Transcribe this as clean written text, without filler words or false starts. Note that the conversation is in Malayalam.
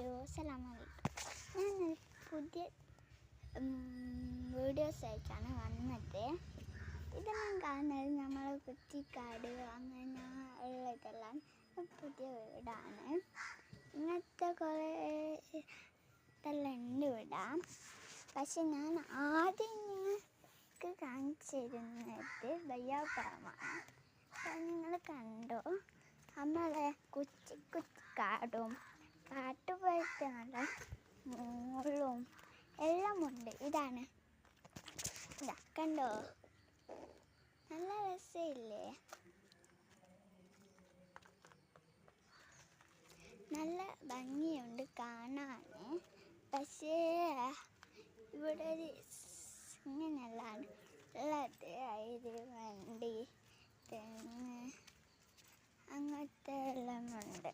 അസ്സലാമലൈക്കും. ഞാൻ പുതിയ വീഡിയോസ് ആയിട്ടാണ് വന്നത്. ഇതെല്ലാം കാണുന്നത് നമ്മൾ കുറ്റിക്കാട് അങ്ങനെ ഉള്ളതെല്ലാം പുതിയ വീടാണ്. ഇങ്ങനത്തെ കുറേ ഇതെല്ലാം ഉണ്ട് വിടാം. പക്ഷെ ഞാൻ ആദ്യം നിങ്ങൾക്ക് കാണിച്ചു തരുന്നത് ബയ്യാപ്പാറമാണ്. നിങ്ങൾ കണ്ടോ, നമ്മളെ കുറ്റിക്കാടും കാട്ടുപോലത്തെ നല്ല മുള്ളും എല്ലാം ഉണ്ട്. ഇതാണ്, ഇതാ കണ്ടോ, നല്ല രസമില്ലേ? നല്ല ഭംഗിയുണ്ട് കാണാൻ. പക്ഷേ ഇവിടെ ഒരു ഇങ്ങനെയല്ല ഉള്ളത്. അയിര് വണ്ടി തെങ്ങ് അങ്ങനത്തെ എല്ലാം ഉണ്ട്.